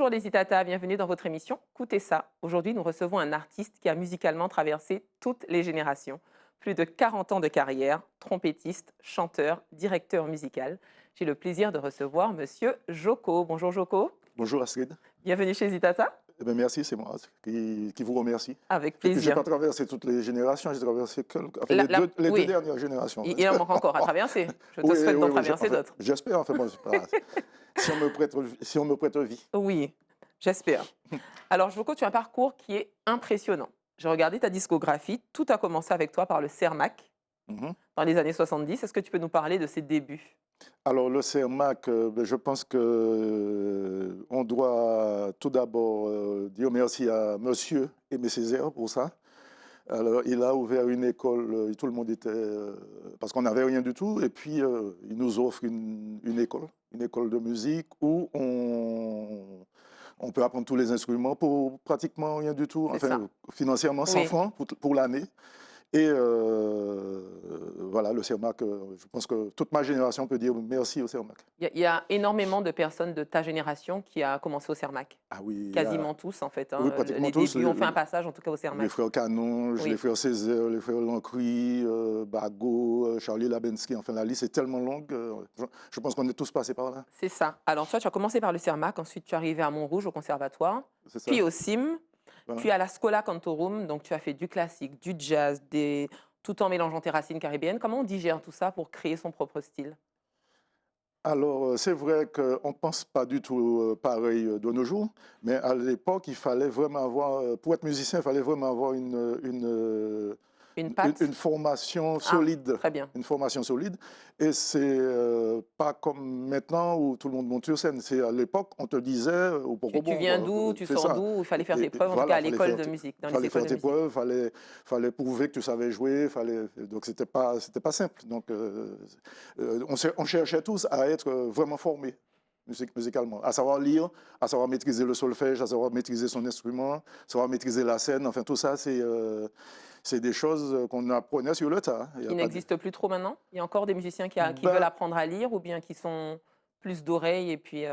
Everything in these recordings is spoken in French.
Bonjour les Itata, bienvenue dans votre émission Écoutez ça. Aujourd'hui, nous recevons un artiste qui a musicalement traversé toutes les générations. Plus de 40 ans de carrière, trompettiste, chanteur, directeur musical. J'ai le plaisir de recevoir Monsieur Joko. Bonjour Joko, Bonjour Astrid. bienvenue chez Zitata. Eh bien, merci, c'est moi qui vous remercie. Avec Et puis, je n'ai plaisir. pas traversé toutes les générations, j'ai traversé enfin, La- les deux oui, dernières générations. il en manque encore à traverser. Je te Oui, souhaite oui, d'en oui, traverser enfin, d'autres. j'espère, enfin, bon, c'est pas- si on me prête vie. Oui, j'espère. Alors Joko, tu as un parcours qui est impressionnant. J'ai regardé ta discographie. Tout a commencé avec toi par le Cermac Mhm. dans les années 70. Est-ce que tu peux nous parler de ses débuts? Alors, le CERMAC, ben, je pense que on doit tout d'abord dire merci à Monsieur Aimé Césaire pour ça. Alors, il a ouvert une école, et tout le monde était... parce qu'on n'avait rien du tout, et puis il nous offre une école de musique où on peut apprendre tous les instruments pour pratiquement rien du tout, C'est enfin ça. financièrement 100 Oui. francs pour l'année. Et voilà, le CERMAC, je pense que toute ma génération peut dire merci au CERMAC. Il y a énormément de personnes de ta génération qui a commencé au Cermac. Ah oui, il y a, Quasiment tous, en fait. oui, Les pratiquement tous. débuts ont fait un passage, en tout cas, au Les Cermac. frères Canonge, les Oui, frères Césaire, les frères Lancry, Bagot, Charlie Labensky, enfin la liste est tellement longue, je pense qu'on est tous passés par là, c'est ça. Alors, toi, tu as commencé par le Cermac, ensuite tu es arrivé à Montrouge, au conservatoire, c'est ça? puis au CIM, Voilà. puis à la Schola Cantorum. Donc, tu as fait du classique, du jazz, tout en mélangeant tes racines caribéennes. Comment on digère tout ça pour créer son propre style? Alors, c'est vrai qu'on ne pense pas du tout pareil de nos jours, mais à l'époque, il fallait vraiment avoir, pour être musicien, il fallait vraiment avoir Une patte? une formation Ah, solide. très bien. Une formation solide. Et c'est pas comme maintenant où tout le monde monte sur scène. C'est à l'époque, on te disait au Tu Pogobon, viens quoi. d'où? Tu C'est sors ça. d'où? Il fallait faire tes Et preuves, en tout cas voilà, à l'école de musique, dans les fallait écoles faire de tes musique. preuves, fallait prouver que tu savais jouer. Donc, c'était pas simple. Donc, on cherchait tous à être vraiment formés musicalement, à savoir lire, à savoir maîtriser le solfège, à savoir maîtriser son instrument, à savoir maîtriser la scène. Enfin, tout ça, c'est des choses qu'on apprenait sur le tas. Il y Qui a pas de... n'existe plus trop maintenant? Il y a encore des musiciens qui veulent Ben, apprendre à lire ou bien qui sont plus d'oreilles et puis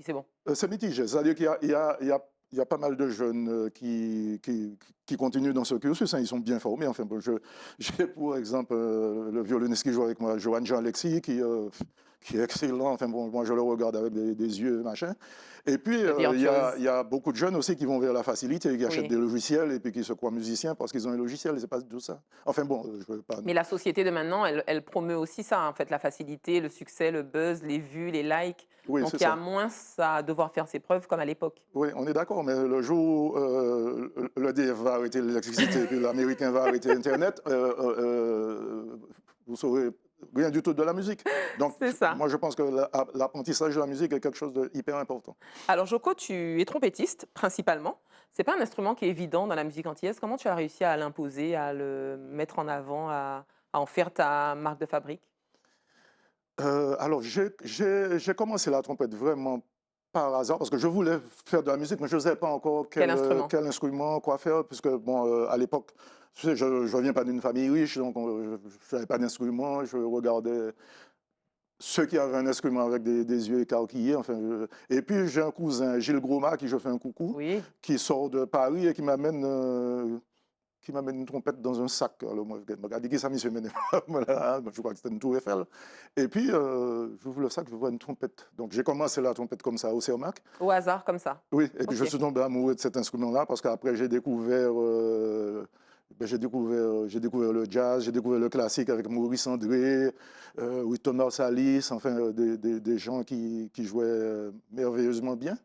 c'est bon? c'est mitigé. C'est-à-dire qu'il y a pas mal de jeunes qui continuent dans ce cursus, hein, ils sont bien formés. Enfin, bon, j'ai pour exemple le violoniste qui joue avec moi, Johan Jean-Alexis, qui est excellent. Enfin, bon, moi, je le regarde avec des yeux, machin. Et puis, Le il virtuose. y a beaucoup de jeunes aussi qui vont vers la facilité, qui achètent Oui. des logiciels et puis qui se croient musiciens parce qu'ils ont un logiciel. Et c'est pas tout ça. Enfin, bon, je veux pas... Mais la société de maintenant, elle promeut aussi ça, en fait, la facilité, le succès, le buzz, les vues, les likes. Oui, Donc c'est il y a ça. moins à devoir faire ses preuves comme à l'époque. Oui, on est d'accord, mais le jour où le DF va arrêter l'électricité et puis l'Américain va arrêter Internet, vous saurez rien du tout de la musique. Donc, C'est ça. moi, je pense que l'apprentissage de la musique est quelque chose d'hyper important. Alors Joko, tu es trompettiste principalement. C'est pas un instrument qui est évident dans la musique antillaise. Comment tu as réussi à l'imposer, à le mettre en avant, à en faire ta marque de fabrique? Alors, j'ai commencé la trompette vraiment par hasard, parce que je voulais faire de la musique, mais je ne savais pas encore Quel instrument? quel instrument, quoi faire, puisque, bon, à l'époque, tu sais, je ne viens pas d'une famille riche, donc je n'avais pas d'instrument, je regardais ceux qui avaient un instrument avec des yeux écarquillés. Enfin, et puis j'ai un cousin, Gilles Groma, qui je fais un coucou, Oui. qui sort de Paris et qui m'amène une trompette dans un sac. Alors moi, je me dis que ça, monsieur, voilà, je crois que c'était une tour Eiffel. Et puis, j'ouvre le sac, je vois une trompette. Donc j'ai commencé la trompette comme ça au CERMAC. Au hasard, comme ça. Oui, et puis je Ok. suis tombé amoureux de cet instrument-là parce qu'après j'ai découvert le jazz, j'ai découvert le classique avec Maurice André, Wynton Marsalis, enfin des gens qui jouaient merveilleusement bien.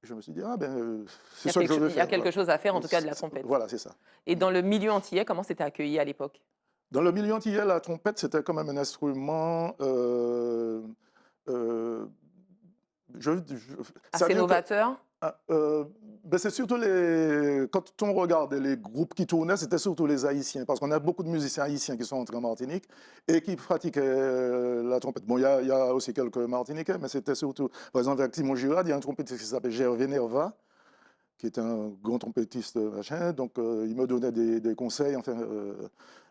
Et je me suis dit, ah ben, c'est ça que je veux Il y a faire. quelque Voilà, chose à faire, en tout cas, de la trompette. voilà, c'est ça. Et dans le milieu antillais, comment c'était accueilli à l'époque? Dans le milieu antillais, la trompette, c'était quand même un instrument. Euh, Assez c'est-à-dire que novateur? ah, ben c'est surtout quand on regarde les groupes qui tournaient, c'était surtout les Haïtiens, parce qu'on a beaucoup de musiciens haïtiens qui sont entrés en Martinique et qui pratiquaient la trompette. Bon, il y a aussi quelques Martiniquais, mais c'était surtout, par exemple, avec Timon Girard, il y a un trompettiste qui s'appelle Gervais Nerva, qui est un grand trompettiste, machin, donc il me donnait des conseils, enfin,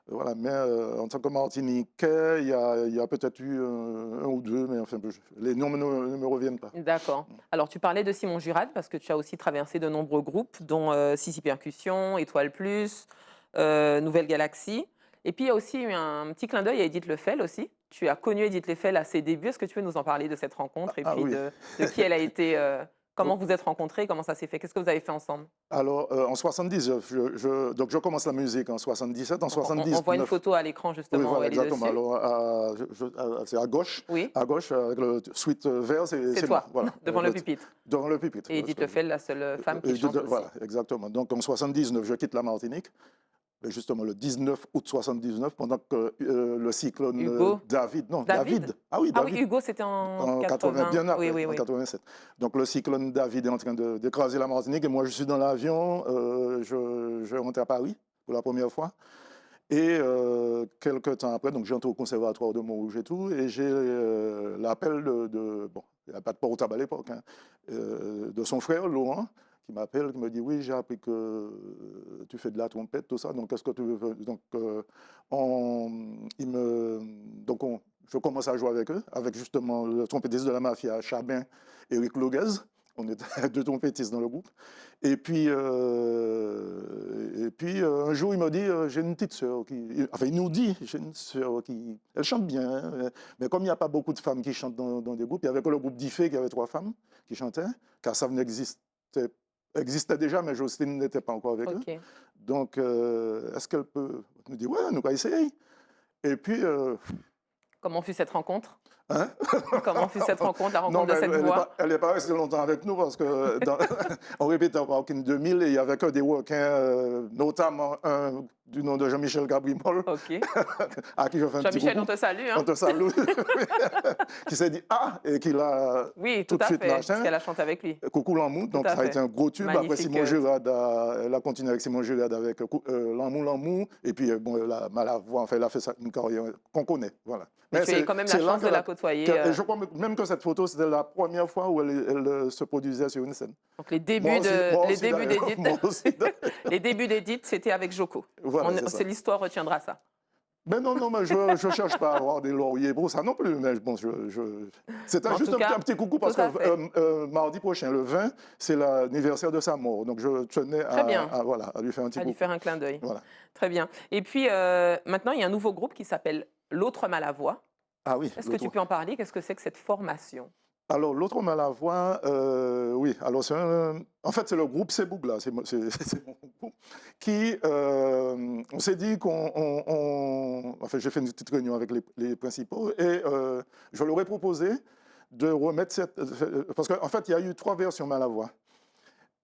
Voilà, mais en tant que Martiniquais, il y a peut-être eu un ou deux, mais enfin, les noms ne me reviennent pas. D'accord. Alors, tu parlais de Simon Jurad parce que tu as aussi traversé de nombreux groupes, dont Sissi Percussion, Étoile Plus, Nouvelle Galaxie. Et puis, il y a aussi eu un petit clin d'œil à Edith Lefel aussi. Tu as connu Edith Lefel à ses débuts. Est-ce que tu peux nous en parler de cette rencontre et Ah puis oui. de qui elle a été, comment vous êtes rencontrés, comment ça s'est fait, qu'est-ce que vous avez fait ensemble? Alors, en 70, donc je commence la musique en 77, en Donc, on voit une 79. photo à l'écran Oui, justement où voilà, elle est exactement. dessus. Alors, c'est Oui, à gauche, avec le suite vert, c'est c'est moi, toi, voilà, devant le pupitre. devant le pupitre. Et Edith Lefel, la seule femme qui chante aussi. Voilà, exactement. Donc, en 79, je quitte la Martinique. Et justement, le 19 août 79, pendant que le cyclone Hugo, David, non, David? David, ah oui, Ah oui, David, Hugo, c'était en en 80, 80. bien Oui, après, oui, en oui. 87. Donc, le cyclone David est en train d'écraser la Martinique, et moi, je suis dans l'avion, je rentre à Paris pour la première fois. Et quelques temps après, donc j'entre au conservatoire de Montrouge et tout, et j'ai l'appel bon, il n'y a pas de portable à l'époque, hein, de son frère Laurent, qui m'appelle, qui me dit oui, j'ai appris que tu fais de la trompette, tout ça, donc est-ce que tu veux. Donc, je commence à jouer avec eux, avec justement le trompettiste de la mafia, Chabin, Éric Loguez. On était deux trompettistes dans le groupe. Et puis un jour, il m'a dit, j'ai une petite sœur enfin, il nous dit, j'ai une sœur qui... Elle chante bien, hein, mais comme il n'y a pas beaucoup de femmes qui chantent dans des groupes, il y avait que le groupe d'Ifé qui avait 3 femmes qui chantaient, car ça existait déjà, mais Jocelyne n'était pas encore avec eux. Ok. Donc, est-ce qu'elle peut... Elle me dit, ouais, nous allons essayer. Et puis... Comment fut cette rencontre? hein? Comment fut cette rencontre, la Non, rencontre mais de cette voix? elle n'est pas restée longtemps avec nous parce que on répétait au Parking 2000 et il n'y avait que des Walkins, notamment un du nom de Jean-Michel Gabrimol, Ok. à qui je fais un petit Jean-Michel, on coucou. te salue. On Hein? te salue. Qui s'est dit ah et qui l'a Oui, tout tout de à suite fait, parce machin. qu'elle a chanté avec lui. Coucou Lamou, Tout donc à ça a été fait. un gros tube. Après Magnifique. Simon Gérard, elle a continué avec Simon Gérard avec Lamou Lamou. Et puis bon, la voix, enfin, elle a fait une carrière qu'on connaît. Voilà. Mais tu as eu quand même la chance de la côtoyer. Et je crois même que cette photo, c'était la première fois où elle se produisait sur une scène. Donc les débuts d'Edith, Moi aussi, les débuts d'Edith, c'était avec Joko. voilà, c'est ça. L'histoire retiendra ça. Mais non, mais je ne cherche pas à avoir des lauriers pour ça non plus. Mais bon, c'était En juste tout cas, un petit coucou parce tout à que mardi prochain, le 20, c'est l'anniversaire de sa mort. Donc je tenais Très bien. voilà, à lui faire un petit À lui coucou. faire un clin d'œil. Voilà. Très bien. Et puis maintenant, il y a un nouveau groupe qui s'appelle L'autre mal à voix. Ah oui. Est-ce que tu peux en parler? Qu'est-ce que c'est que cette formation? Alors, l'autre homme à la voix, oui. Alors, en fait, c'est le groupe Sebougla, c'est mon groupe, qui, on s'est dit enfin, j'ai fait une petite réunion avec les principaux et je leur ai proposé de remettre parce qu'en fait, il y a eu 3 versions Malavoie.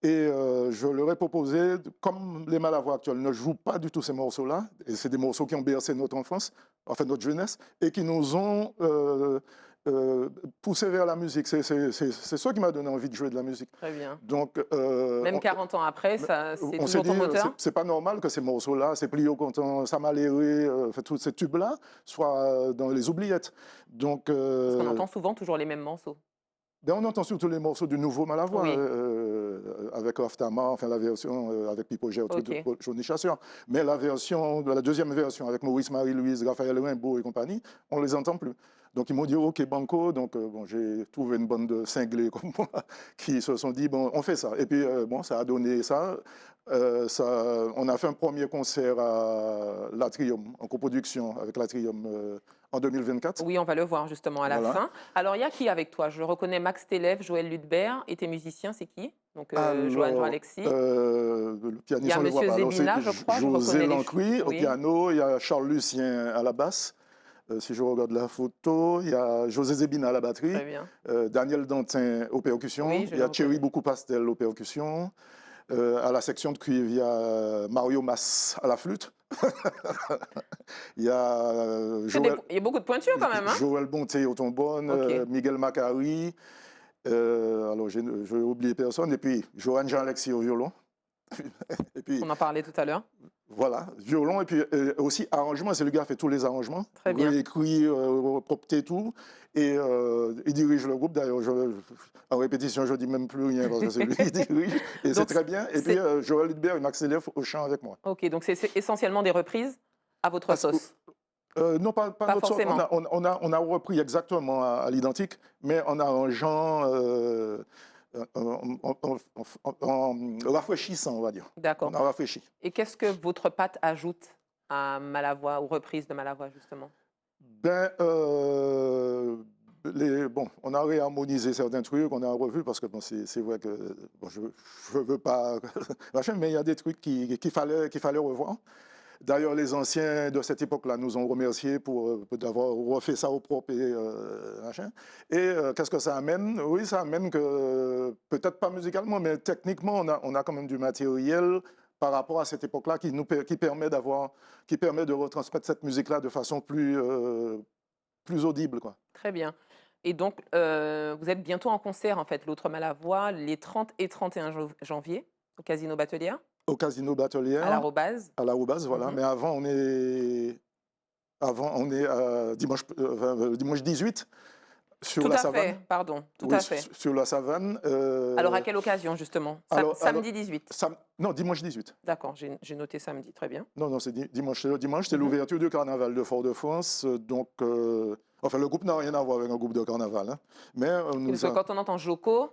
Et je leur ai proposé, comme les Malavoie actuels ne jouent pas du tout ces morceaux-là, et c'est des morceaux qui ont bercé notre enfance, enfin notre jeunesse, et qui nous ont poussé vers la musique. C'est ça qui m'a donné envie de jouer de la musique. Très bien. Donc, Même 40 ans après, c'est on s'est toujours ton dit, moteur? c'est pas normal que ces morceaux-là, ces Plio Content, Samaléré, tous ces tubes-là, soient dans les oubliettes. Donc, Parce qu'on entend souvent toujours les mêmes morceaux. ben on entend surtout les morceaux du nouveau Malavoie, Oui. avec Raftama, enfin la version avec Pipo Gertrude, Ok. Johnny Chasseur. Mais la deuxième version avec Maurice Marie-Louise, Raphaël Rimbaud et compagnie, on ne les entend plus. Donc ils m'ont dit OK Banco, donc bon, j'ai trouvé une bande de cinglés comme moi qui se sont dit bon on fait ça. Et puis bon ça a donné ça. On a fait un premier concert à l'Atrium en coproduction avec l'Atrium en 2024. Oui, on va le voir justement à la fin. Alors, il y a qui avec toi? Je reconnais Max Télève, Joël Ludbert, et tes musiciens, c'est qui? Donc, Joanne Jean-Alexis. Le pianiste, Il y a on le voit Monsieur pas. Zébina, je crois. José Lancruy au Oui. piano, il y a Charles Lucien à la basse. Si je regarde la photo, il y a José Zébina à la batterie, Très bien. Daniel Dantin aux percussions, Oui, il y a Thierry Beaucoup-Pastel aux percussions. À la section de cuivre, il y a Mario Mas à la flûte. Il y a Il y a beaucoup de pointures quand même. Hein? Joël Bonté au trombone, Ok. Miguel Macari, alors je n'ai oublié personne, et puis Johan Jean-Alexis au violon. Et puis, On en parlait tout à l'heure. voilà, violon, et puis aussi arrangement, c'est le gars qui fait tous les arrangements. Très bien. Écrit, propté tout, et il dirige le groupe. D'ailleurs, en répétition, je ne dis même plus rien parce que c'est lui qui dirige, et c'est très bien. Et puis Joël Ludbert et Max Élève au chant avec moi. Ok, donc c'est essentiellement des reprises? à votre sauce. Non, pas Pas notre sorte. forcément. On a repris exactement à l'identique, mais en arrangeant, en rafraîchissant, on va dire. D'accord. On a rafraîchi. Et qu'est-ce que votre pâte ajoute à Malavoie, aux reprises de Malavoie, justement? Ben, bon, on a réharmonisé certains trucs, on a revu, parce que bon, c'est vrai que bon, je ne veux pas, machin, mais il y a des trucs qu'il fallait revoir. D'ailleurs, les anciens de cette époque-là nous ont remerciés pour d'avoir refait ça au propre et machin. Et qu'est-ce que ça amène? Oui, ça amène que, peut-être pas musicalement, mais techniquement, on a quand même du matériel par rapport à cette époque-là qui permet de retransmettre cette musique-là de façon plus audible, quoi. Très bien. Et donc, vous êtes bientôt en concert, en fait, l'autre Malavoie, les 30 et 31 janvier, au Casino Batelière, Au Casino à Batelière, l'Arobase. à l'Arobase, voilà. Mhm. Mais avant, on est dimanche 18 sur Tout la à Savane. fait, pardon, tout Oui, à fait. sur la Savane. Alors, à quelle occasion, justement? Samedi 18. Non, dimanche 18. D'accord, j'ai noté samedi, très bien. Non, c'est dimanche. Dimanche, c'est Mhm. l'ouverture du carnaval de Fort-de-France. Donc, enfin, le groupe n'a rien à voir avec un groupe de carnaval, hein. Mais Parce que quand on entend Joko,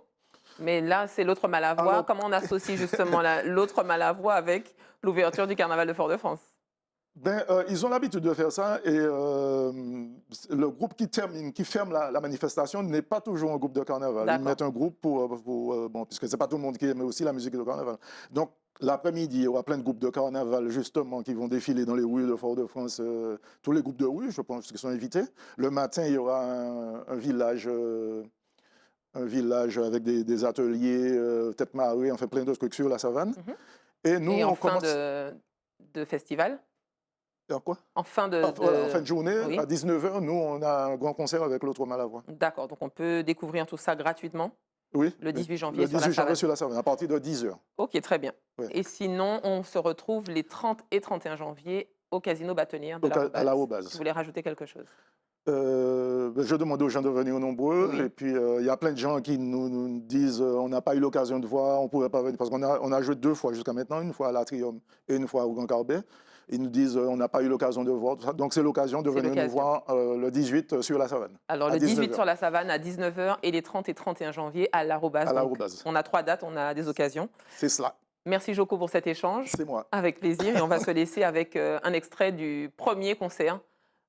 mais là, c'est l'autre Malavoie. Alors- Comment on associe justement l'autre Malavoie avec l'ouverture du carnaval de Fort-de-France? Ben, ils ont l'habitude de faire ça et le groupe qui ferme la manifestation n'est pas toujours un groupe de carnaval. Ils D'accord. mettent un groupe bon, puisque c'est pas tout le monde qui aime aussi la musique de carnaval. Donc, l'après-midi, il y aura plein de groupes de carnaval, justement, qui vont défiler dans les rues de Fort-de-France. Tous les groupes de rue, je pense, qui sont invités. Le matin, il y aura un village avec des ateliers, tête marée, enfin plein d'autres trucs sur la Savane. Mhm. Et nous, Et en on fin commence... de festival, En quoi? en fin En fin de journée, Oui. à 19h, nous, on a un grand concert avec l'autre Malavoie. D'accord, donc on peut découvrir tout ça gratuitement Oui. le 18 janvier Le sur la 18 janvier Savane. sur la Savane, à partir de 10h. Ok, très bien. Ouais. Et sinon, on se retrouve les 30 et 31 janvier au Casino Batelière de À la Vous Haut-Base. voulez rajouter quelque chose? Je demande aux gens de venir nombreux. Oui. Et puis, il y a plein de gens qui nous disent on n'a pas eu l'occasion de voir, on ne pouvait pas venir. Parce qu'on a joué 2 fois jusqu'à maintenant, une fois à l'Atrium et une fois au Grand Carbet. Ils nous disent on n'a pas eu l'occasion de voir tout ça. Donc, c'est l'occasion de C'est venir nous l'occasion. voir le 18 sur la Savane. Alors, à le 18 19h. sur la Savane à 19h et les 30 et 31 janvier à l'Arobase. À Donc, l'Arobase. on a 3 dates, on a des occasions. C'est cela. Merci Joko pour cet échange. C'est moi. Avec plaisir. Et on va se laisser avec un extrait du premier concert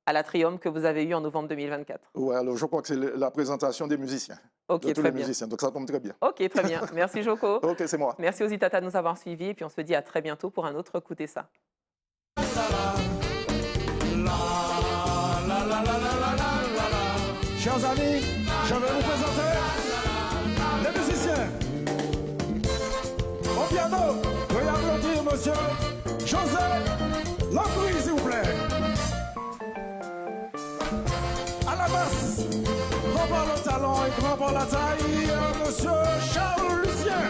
à l'Atrium que vous avez eu en novembre 2024. Ouais, alors je crois que c'est la présentation des musiciens. Ok, De tous très les bien. musiciens. Donc, ça tombe très bien. Ok, très bien. Merci Joko. Ok, c'est moi. Merci aux Itata de nous avoir suivis. Et puis on se dit à très bientôt pour un autre Écoutez ça. Chers amis, je vais vous présenter les musiciens. Au piano, veuillez applaudir monsieur José Lambry, s'il vous plaît. À la basse, grand par le talent et grand par la taille, monsieur Charles Lucien.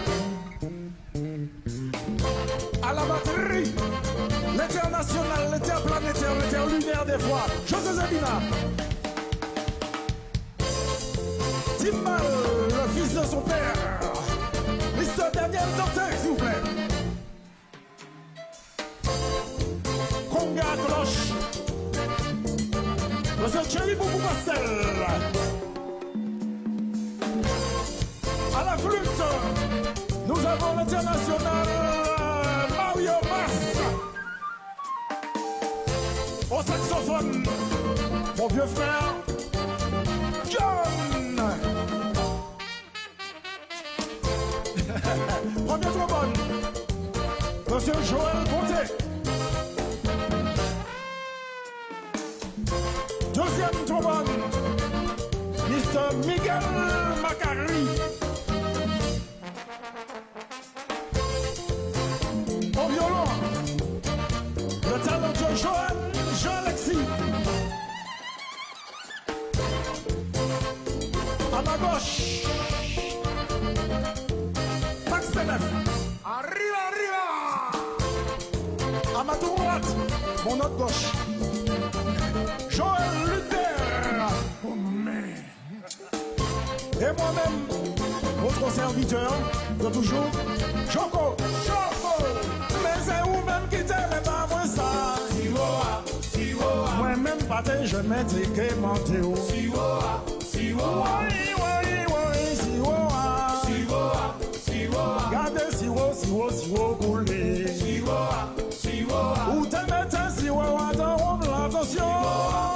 À la batterie, l'international, l'interplanétaire, l'interlunaire des fois, José Zabina. Timbal, le fils de son père, Mr. Daniel Dante, s'il vous plaît. Conga cloche, monsieur Thierry Boubou Pastel. À la flûte, nous avons l'international Mario Mas. Au saxophone, mon vieux frère, John. Première trombone, monsieur Joël Bonté. Deuxième trombone, Mr. Miguel Macari. Au violon, le talentueux Jean-Alexis. À ma gauche, Max Tenef. Arriva, arriva. À ma droite, mon autre gauche, Joël Luther. Oh, merde. Et moi-même, votre serviteur de toujours, Joko. Mais c'est vous-même qui t'aimez pas moi ça. pâté, je mets des quémantéo. Siwoa, siwoa, siwoa. Gardez siwo boulé. siwoa, siwoa. Ou te mettez siwo dans l'attention.